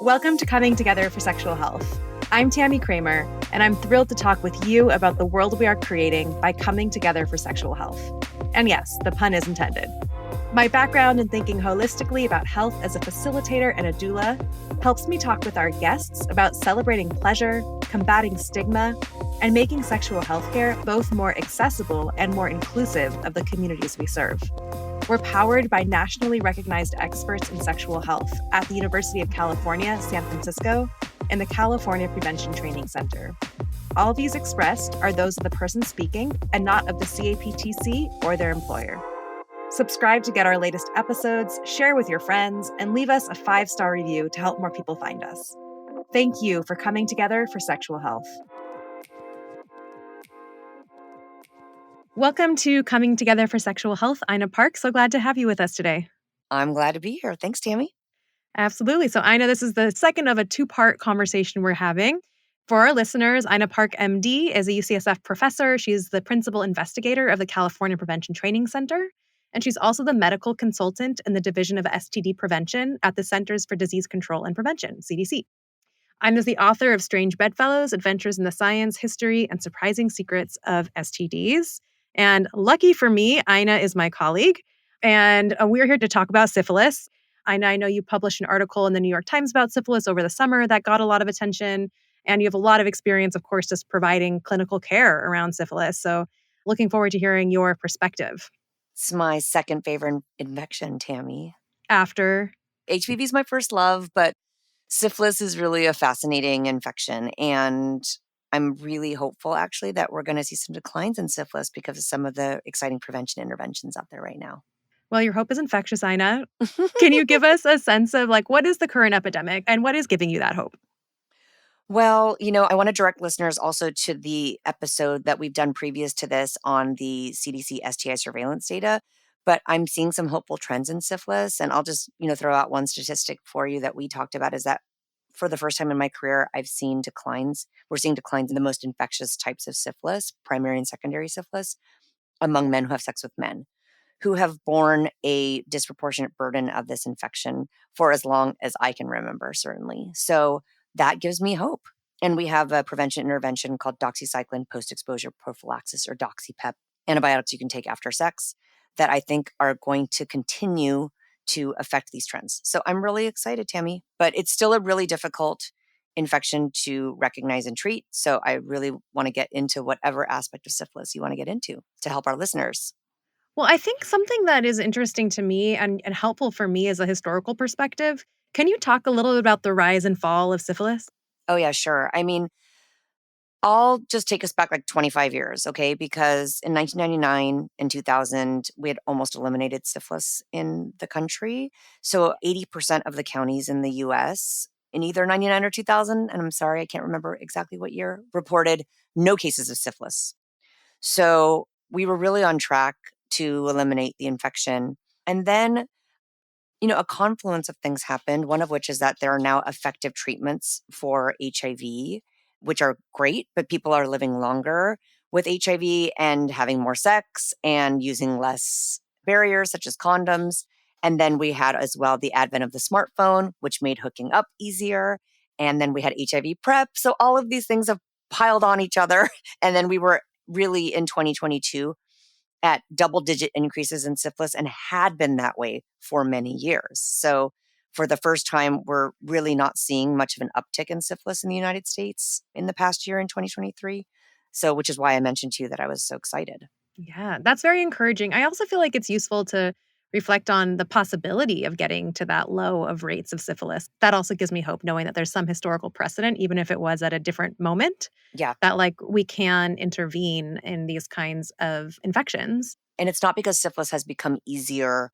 Welcome to Coming Together for Sexual Health. I'm Tammy Kramer, and I'm thrilled to talk with you about the world we are creating by coming together for sexual health. And yes, the pun is intended. My background in thinking holistically about health as a facilitator and a doula helps me talk with our guests about celebrating pleasure, combating stigma, and making sexual health care both more accessible and more inclusive of the communities we serve. We're powered by nationally recognized experts in sexual health at the University of California, San Francisco, and the California Prevention Training Center. All views expressed are those of the person speaking and not of the CAPTC or their employer. Subscribe to get our latest episodes, share with your friends, and leave us a 5-star review to help more people find us. Thank you for coming together for sexual health. Welcome to Coming Together for Sexual Health. Ina Park, so glad to have you with us today. I'm glad to be here. Thanks, Tammy. Absolutely. So Ina, this is the second of a 2-part conversation we're having. For our listeners, Ina Park, MD, is a UCSF professor. She's the principal investigator of the California Prevention Training Center, and she's also the medical consultant in the Division of STD Prevention at the Centers for Disease Control and Prevention, CDC. Ina's the author of Strange Bedfellows, Adventures in the Science, History, and Surprising Secrets of STDs. And lucky for me, Ina is my colleague, and we're here to talk about syphilis. Ina, I know you published an article in the New York Times about syphilis over the summer that got a lot of attention, and you have a lot of experience, of course, just providing clinical care around syphilis. So looking forward to hearing your perspective. It's my second favorite infection, Tammy. After? HPV is my first love, but syphilis is really a fascinating infection. And I'm really hopeful, actually, that we're going to see some declines in syphilis because of some of the exciting prevention interventions out there right now. Well, your hope is infectious, Ina. Can you give us a sense of what is the current epidemic and what is giving you that hope? Well, I want to direct listeners also to the episode that we've done previous to this on the CDC STI surveillance data. But I'm seeing some hopeful trends in syphilis. And I'll just, throw out one statistic for you that we talked about is that for the first time in my career, I've seen declines. We're seeing declines in the most infectious types of syphilis, primary and secondary syphilis, among men who have sex with men, who have borne a disproportionate burden of this infection for as long as I can remember, certainly. So that gives me hope. And we have a prevention intervention called doxycycline post-exposure prophylaxis, or DoxyPEP, antibiotics you can take after sex that I think are going to continue to affect these trends. So I'm really excited, Tammy, but it's still a really difficult infection to recognize and treat. So I really want to get into whatever aspect of syphilis you want to get into to help our listeners. Well, I think something that is interesting to me and helpful for me as a historical perspective, can you talk a little bit about the rise and fall of syphilis? Oh, yeah, sure. I mean, I'll just take us back 25 years, okay? Because in 1999 and 2000, we had almost eliminated syphilis in the country. So 80% of the counties in the US in either 99 or 2000, and I'm sorry, I can't remember exactly what year, reported no cases of syphilis. So we were really on track to eliminate the infection. And then, a confluence of things happened, one of which is that there are now effective treatments for HIV, which are great, but people are living longer with HIV and having more sex and using less barriers such as condoms. And then we had as well the advent of the smartphone, which made hooking up easier. And then we had HIV PrEP. So all of these things have piled on each other. And then we were really in 2022 at double-digit increases in syphilis and had been that way for many years. So for the first time, we're really not seeing much of an uptick in syphilis in the United States in the past year in 2023. So, which is why I mentioned to you that I was so excited. Yeah, that's very encouraging. I also feel like it's useful to reflect on the possibility of getting to that low of rates of syphilis. That also gives me hope, knowing that there's some historical precedent, even if it was at a different moment, Yeah. that we can intervene in these kinds of infections. And it's not because syphilis has become easier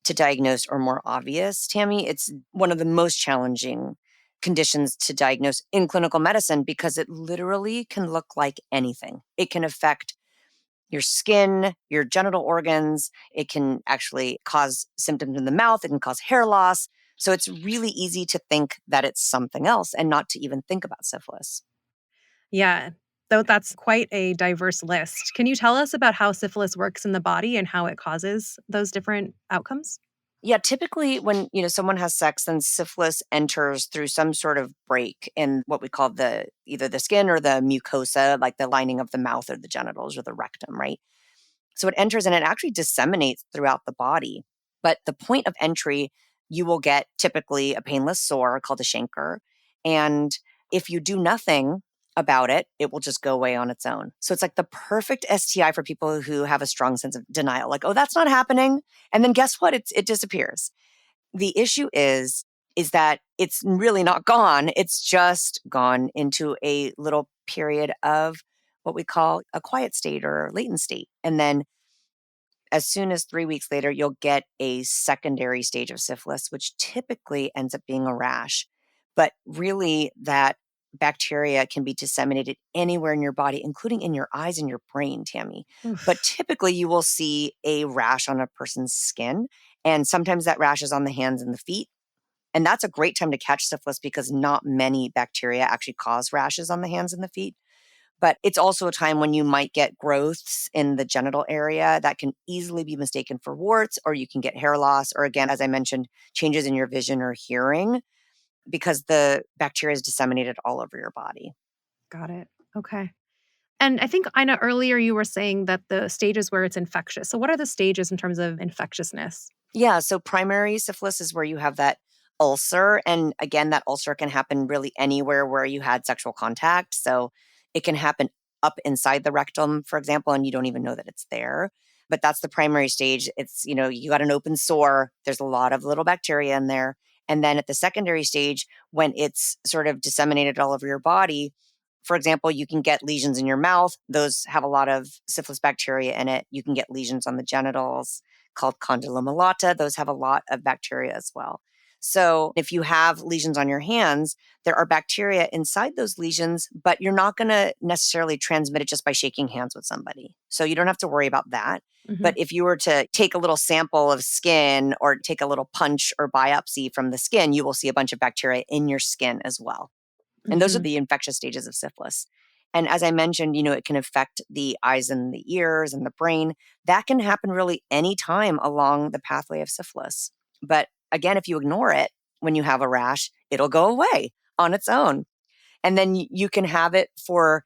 to diagnose or more obvious, Tammy. It's one of the most challenging conditions to diagnose in clinical medicine because it literally can look like anything. It can affect your skin, your genital organs. It can actually cause symptoms in the mouth. It can cause hair loss. So it's really easy to think that it's something else and not to even think about syphilis. Yeah, though that's quite a diverse list. Can you tell us about how syphilis works in the body and how it causes those different outcomes? Yeah, typically when, someone has sex, then syphilis enters through some sort of break in what we call either the skin or the mucosa, like the lining of the mouth or the genitals or the rectum, right? So it enters and it actually disseminates throughout the body. But the point of entry, you will get typically a painless sore called a chancre. And if you do nothing about it, it will just go away on its own. So it's like the perfect STI for people who have a strong sense of denial, like, oh, that's not happening. And then guess what? It disappears. The issue is that it's really not gone. It's just gone into a little period of what we call a quiet state or latent state. And then as soon as 3 weeks later, you'll get a secondary stage of syphilis, which typically ends up being a rash. But really, that bacteria can be disseminated anywhere in your body, including in your eyes and your brain, Tammy. But Oof. typically, you will see a rash on a person's skin. And sometimes that rash is on the hands and the feet. And that's a great time to catch syphilis because not many bacteria actually cause rashes on the hands and the feet. But it's also a time when you might get growths in the genital area that can easily be mistaken for warts, or you can get hair loss, or again, as I mentioned, changes in your vision or hearing because the bacteria is disseminated all over your body. Got it. Okay. And I think, Ina, earlier you were saying that the stages where it's infectious. So, what are the stages in terms of infectiousness? Yeah, so primary syphilis is where you have that ulcer. And again, that ulcer can happen really anywhere where you had sexual contact. So it can happen up inside the rectum, for example, and you don't even know that it's there. But that's the primary stage. It's, you got an open sore, there's a lot of little bacteria in there. And then at the secondary stage, when it's sort of disseminated all over your body, for example, you can get lesions in your mouth. Those have a lot of syphilis bacteria in it. You can get lesions on the genitals called condyloma. Those have a lot of bacteria as well. So if you have lesions on your hands, there are bacteria inside those lesions, but you're not going to necessarily transmit it just by shaking hands with somebody. So you don't have to worry about that. Hmm. But if you were to take a little sample of skin or take a little punch or biopsy from the skin, you will see a bunch of bacteria in your skin as well. And those are Hmm. the infectious stages of syphilis. And as I mentioned, it can affect the eyes and the ears and the brain. That can happen really any time along the pathway of syphilis. But again, if you ignore it when you have a rash, it'll go away on its own. And then you can have it for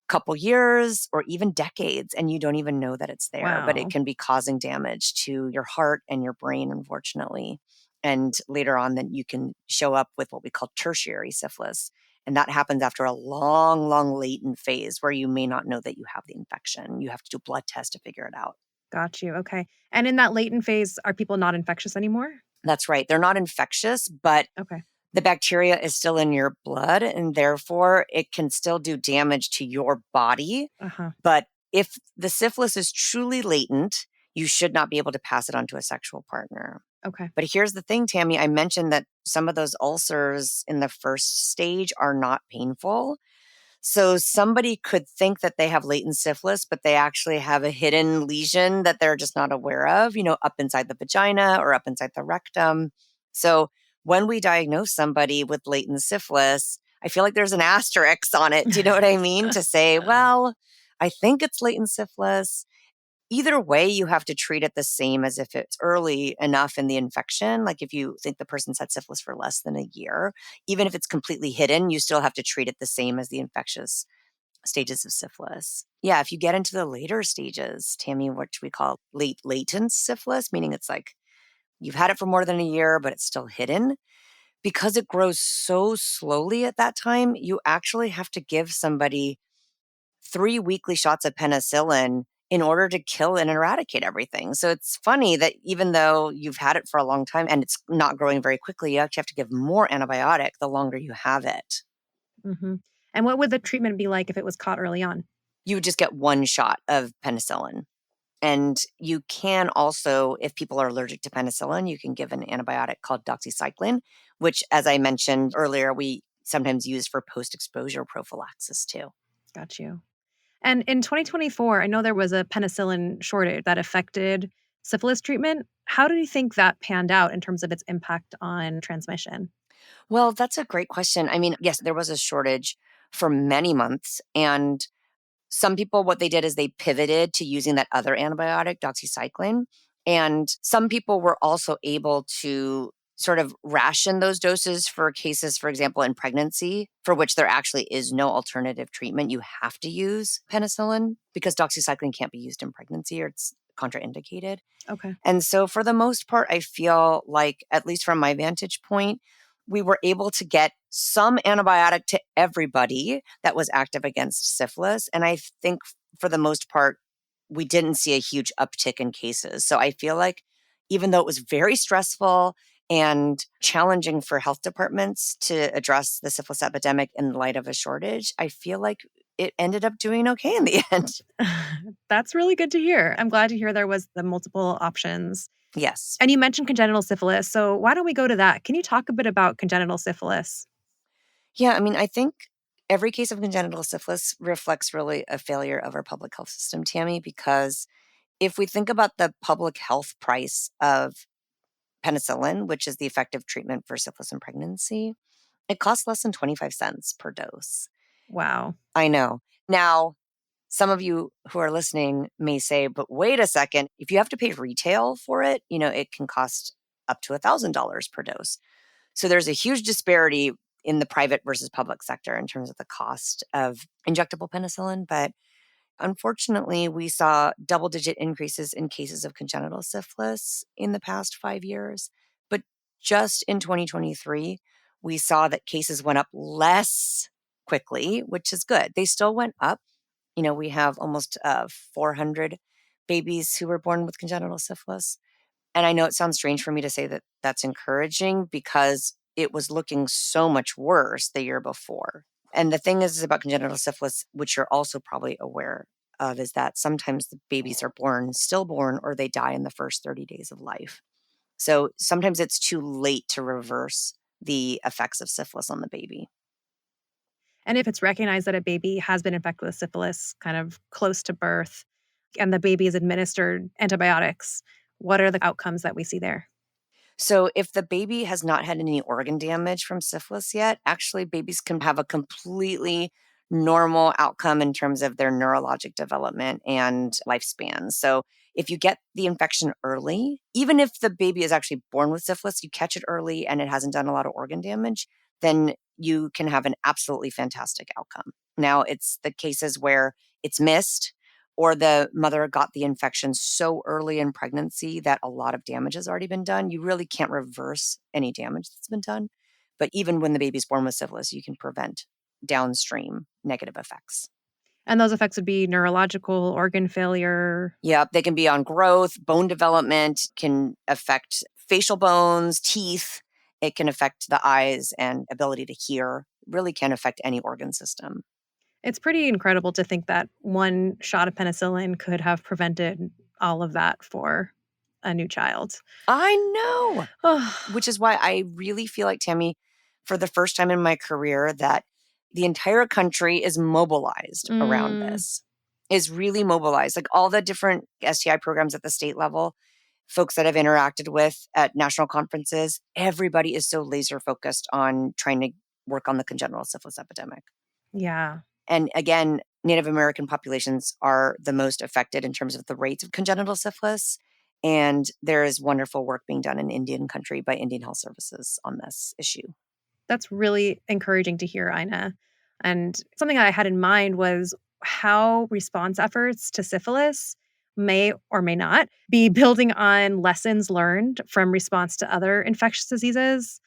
a couple years or even decades, and you don't even know that it's there, but it Wow. can be causing damage to your heart and your brain, unfortunately. And later on, then you can show up with what we call tertiary syphilis. And that happens after a long, long latent phase where you may not know that you have the infection. You have to do blood tests to figure it out. Got you. Okay. And in that latent phase, are people not infectious anymore? That's right. They're not infectious, but Okay. the bacteria is still in your blood, and therefore it can still do damage to your body. Uh huh. But if the syphilis is truly latent, you should not be able to pass it on to a sexual partner. Okay. But here's the thing, Tammy, I mentioned that some of those ulcers in the first stage are not painful. So somebody could think that they have latent syphilis, but they actually have a hidden lesion that they're just not aware of, up inside the vagina or up inside the rectum. So when we diagnose somebody with latent syphilis, I feel like there's an asterisk on it. Do you know what I mean? To say, well, I think it's latent syphilis. Either way, you have to treat it the same as if it's early enough in the infection. Like if you think the person's had syphilis for less than a year, even if it's completely hidden, you still have to treat it the same as the infectious stages of syphilis. Yeah, if you get into the later stages, Tammy, which we call latent syphilis, meaning it's like you've had it for more than a year, but it's still hidden. Because it grows so slowly at that time, you actually have to give somebody 3 weekly shots of penicillin in order to kill and eradicate everything. So it's funny that even though you've had it for a long time and it's not growing very quickly, you actually have to give more antibiotic the longer you have it. Hmm. And what would the treatment be like if it was caught early on? You would just get one shot of penicillin. And you can also, if people are allergic to penicillin, you can give an antibiotic called doxycycline, which, as I mentioned earlier, we sometimes use for post-exposure prophylaxis too. Got you. And in 2024, I know there was a penicillin shortage that affected syphilis treatment. How do you think that panned out in terms of its impact on transmission? Well, that's a great question. I mean, yes, there was a shortage for many months. And some people, what they did is they pivoted to using that other antibiotic, doxycycline. And some people were also able to sort of ration those doses for cases, for example, in pregnancy, for which there actually is no alternative treatment. You have to use penicillin because doxycycline can't be used in pregnancy or it's contraindicated. Okay. And so for the most part, I feel like, at least from my vantage point, we were able to get some antibiotic to everybody that was active against syphilis. And I think for the most part, we didn't see a huge uptick in cases. So I feel like even though it was very stressful and challenging for health departments to address the syphilis epidemic in light of a shortage, I feel like it ended up doing okay in the end. That's really good to hear. I'm glad to hear there was the multiple options. Yes. And you mentioned congenital syphilis. So why don't we go to that? Can you talk a bit about congenital syphilis? Yeah, I mean, I think every case of congenital syphilis reflects really a failure of our public health system, Tammy, because if we think about the public health price of penicillin, which is the effective treatment for syphilis in pregnancy, it costs less than 25 cents per dose. Wow. I know. Now, some of you who are listening may say, but wait a second, if you have to pay retail for it, it can cost up to $1,000 per dose. So there's a huge disparity in the private versus public sector in terms of the cost of injectable penicillin. But unfortunately, we saw double-digit increases in cases of congenital syphilis in the past 5 years. But just in 2023, we saw that cases went up less quickly, which is good. They still went up. We have almost 400 babies who were born with congenital syphilis. And I know it sounds strange for me to say that that's encouraging because it was looking so much worse the year before. And the thing is about congenital syphilis, which you're also probably aware of, is that sometimes the babies are born stillborn or they die in the first 30 days of life. So sometimes it's too late to reverse the effects of syphilis on the baby. And if it's recognized that a baby has been infected with syphilis kind of close to birth and the baby is administered antibiotics, what are the outcomes that we see there? So if the baby has not had any organ damage from syphilis yet, actually babies can have a completely normal outcome in terms of their neurologic development and lifespan. So if you get the infection early, even if the baby is actually born with syphilis, you catch it early and it hasn't done a lot of organ damage, then you can have an absolutely fantastic outcome. Now, it's the cases where it's missed or the mother got the infection so early in pregnancy that a lot of damage has already been done. You really can't reverse any damage that's been done. But even when the baby's born with syphilis, you can prevent downstream negative effects. And those effects would be neurological, organ failure. Yeah, they can be on growth, bone development, can affect facial bones, teeth. It can affect the eyes and ability to hear. Really can affect any organ system. It's pretty incredible to think that one shot of penicillin could have prevented all of that for a new child. I know. Which is why I really feel like, Tammy, for the first time in my career, that the entire country is mobilized around this, is really mobilized. Like all the different STI programs at the state level, folks that I've interacted with at national conferences, everybody is so laser focused on trying to work on the congenital syphilis epidemic. Yeah. And again, Native American populations are the most affected in terms of the rates of congenital syphilis. And there is wonderful work being done in Indian country by Indian Health Services on this issue. That's really encouraging to hear, Ina. And something I had in mind was how response efforts to syphilis may or may not be building on lessons learned from response to other infectious diseases.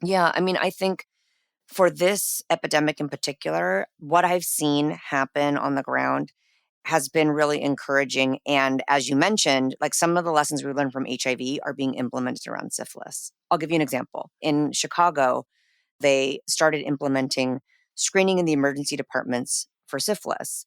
Yeah, I mean, I think for this epidemic in particular, what I've seen happen on the ground has been really encouraging. And as you mentioned, like some of the lessons we learned from HIV are being implemented around syphilis. I'll give you an example. In Chicago, they started implementing screening in the emergency departments for syphilis.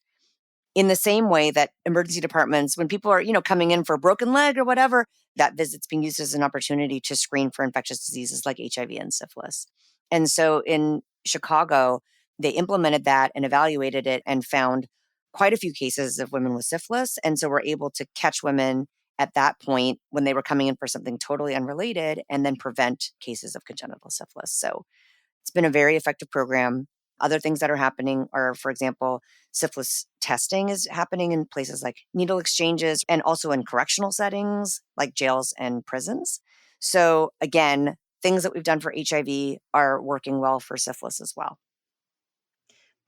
In the same way that emergency departments, when people are, coming in for a broken leg or whatever, that visit's being used as an opportunity to screen for infectious diseases like HIV and syphilis. And so in Chicago, they implemented that and evaluated it and found quite a few cases of women with syphilis. And so we're able to catch women at that point when they were coming in for something totally unrelated and then prevent cases of congenital syphilis. So it's been a very effective program. Other things that are happening are, for example, syphilis testing is happening in places like needle exchanges and also in correctional settings like jails and prisons. So again, things that we've done for HIV are working well for syphilis as well.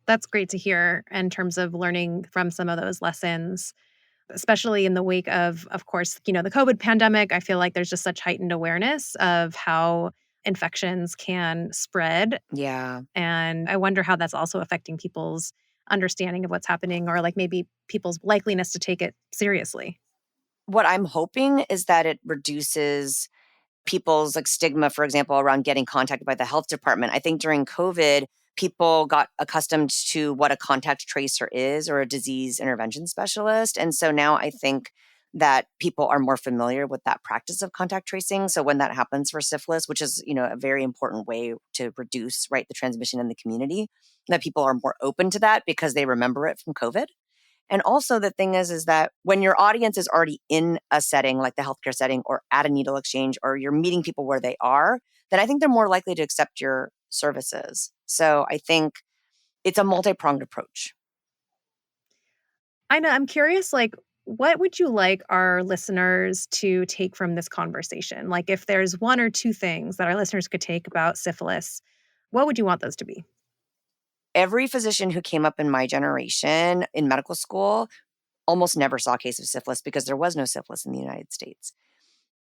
That's great to hear in terms of learning from some of those lessons, especially in the wake of course, the COVID pandemic. I feel like there's just such heightened awareness of how infections can spread. Yeah. And I wonder how that's also affecting people's understanding of what's happening or like maybe people's likeliness to take it seriously. What I'm hoping is that it reduces people's like stigma, for example, around getting contacted by the health department. I think during COVID, people got accustomed to what a contact tracer is or a disease intervention specialist. And so now I think that people are more familiar with that practice of contact tracing. So when that happens for syphilis, which is, a very important way to reduce, right, the transmission in the community, that people are more open to that because they remember it from COVID. And also the thing is that when your audience is already in a setting like the healthcare setting or at a needle exchange or you're meeting people where they are, then I think they're more likely to accept your services. So I think it's a multi-pronged approach. Ina, I'm curious, like, what would you like our listeners to take from this conversation? Like, if there's one or two things that our listeners could take about syphilis, what would you want those to be? Every physician who came up in my generation in medical school almost never saw a case of syphilis because there was no syphilis in the United States.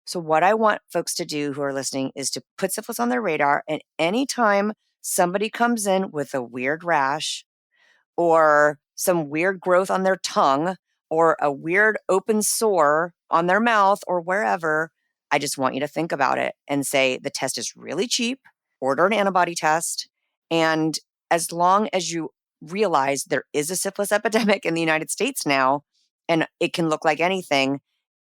So what I want folks to do who are listening is to put syphilis on their radar. And anytime somebody comes in with a weird rash or some weird growth on their tongue or a weird open sore on their mouth or wherever, I just want you to think about it and say the test is really cheap, order an antibody test. And as long as you realize there is a syphilis epidemic in the United States now, and it can look like anything,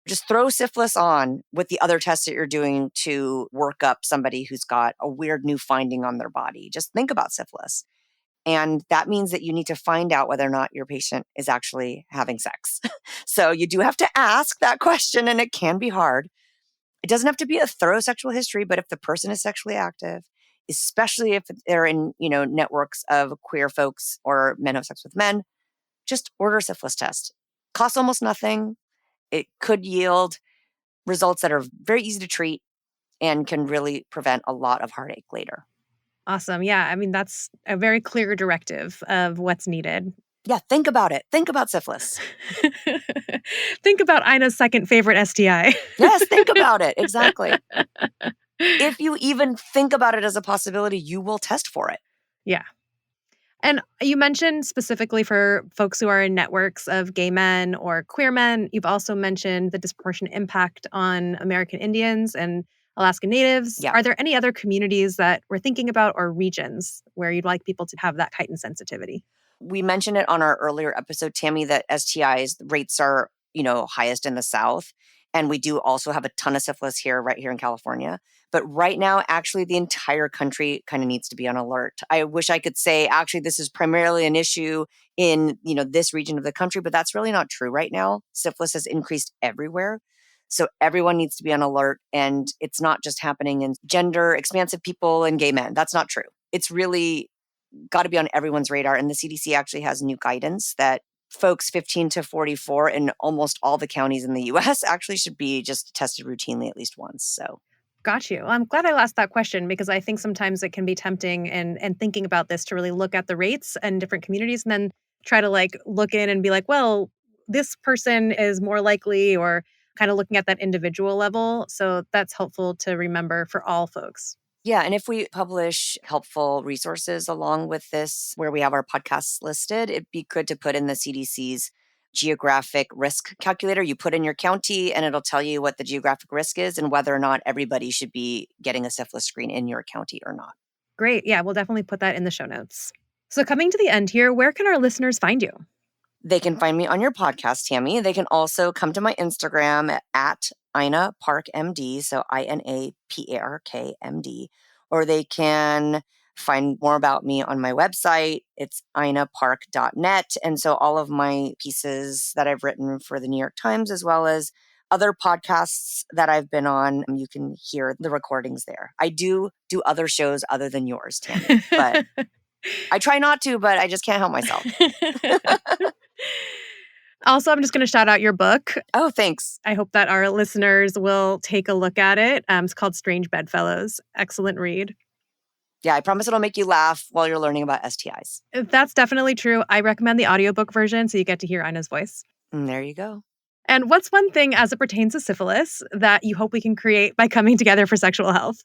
just throw syphilis on with the other tests that you're doing to work up somebody who's got a weird new finding on their body. Just think about syphilis. And that means that you need to find out whether or not your patient is actually having sex. So you do have to ask that question, and it can be hard. It doesn't have to be a thorough sexual history, but if the person is sexually active, especially if they're in, networks of queer folks or men who have sex with men, just order a syphilis test. Costs almost nothing. It could yield results that are very easy to treat and can really prevent a lot of heartache later. Awesome. Yeah. I mean, that's a very clear directive of what's needed. Yeah, think about it. Think about syphilis. Think about Ina's second favorite STI. Yes, think about it. Exactly. If you even think about it as a possibility, you will test for it. Yeah. And you mentioned specifically for folks who are in networks of gay men or queer men, you've also mentioned the disproportionate impact on American Indians and Alaska Natives. Yeah. Are there any other communities that we're thinking about or regions where you'd like people to have that heightened sensitivity? We mentioned it on our earlier episode, Tammy, that STIs rates are, highest in the South. And we do also have a ton of syphilis right here in California. But right now, actually, the entire country kind of needs to be on alert. I wish I could say, actually, this is primarily an issue in, this region of the country, but that's really not true right now. Syphilis has increased everywhere. So everyone needs to be on alert. And it's not just happening in gender expansive people and gay men. That's not true. It's really got to be on everyone's radar. And the CDC actually has new guidance that folks 15 to 44 in almost all the counties in the US actually should be just tested routinely at least once. So got you. I'm glad I asked that question because I think sometimes it can be tempting and thinking about this to really look at the rates in different communities and then try to look in and be like, well, this person is more likely, or kind of looking at that individual level. So that's helpful to remember for all folks. Yeah. And if we publish helpful resources along with this, where we have our podcasts listed, it'd be good to put in the CDC's geographic risk calculator. You put in your county and it'll tell you what the geographic risk is and whether or not everybody should be getting a syphilis screen in your county or not. Great. Yeah, we'll definitely put that in the show notes. So coming to the end here, where can our listeners find you? They can find me on your podcast, Tammy. They can also come to my Instagram at Ina Park MD, so INAPARK or they can find more about me on my website. It's inapark.net. And so all of my pieces that I've written for the New York Times, as well as other podcasts that I've been on, you can hear the recordings there. I do other shows other than yours, Tammy, but I try not to, but I just can't help myself. Also, I'm just going to shout out your book. Oh, thanks. I hope that our listeners will take a look at it. It's called Strange Bedfellows. Excellent read. Yeah, I promise it'll make you laugh while you're learning about STIs. That's definitely true. I recommend the audiobook version so you get to hear Ina's voice. And there you go. And what's one thing as it pertains to syphilis that you hope we can create by coming together for sexual health?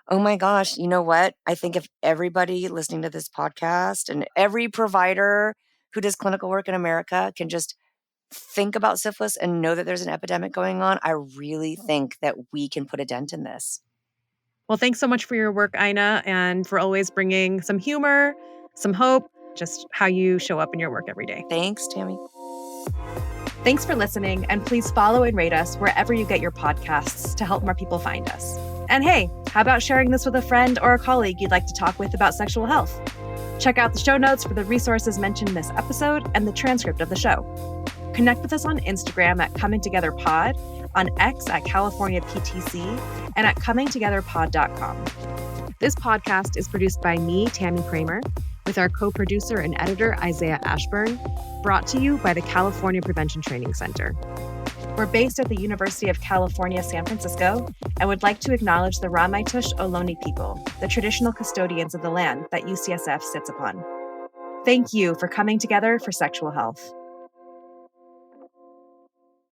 Oh my gosh, you know what? I think if everybody listening to this podcast and every provider who does clinical work in America can just think about syphilis and know that there's an epidemic going on, I really think that we can put a dent in this. Well, thanks so much for your work, Ina, and for always bringing some humor, some hope, just how you show up in your work every day. Thanks, Tammy. Thanks for listening, and please follow and rate us wherever you get your podcasts to help more people find us. And hey, how about sharing this with a friend or a colleague you'd like to talk with about sexual health? Check out the show notes for the resources mentioned in this episode and the transcript of the show. Connect with us on Instagram at Coming Together Pod, on X at California PTC, and at comingtogetherpod.com. This podcast is produced by me, Tammy Kramer, with our co-producer and editor, Isaiah Ashburn, brought to you by the California Prevention Training Center. We're based at the University of California, San Francisco, and would like to acknowledge the Ramaytush Ohlone people, the traditional custodians of the land that UCSF sits upon. Thank you for coming together for sexual health.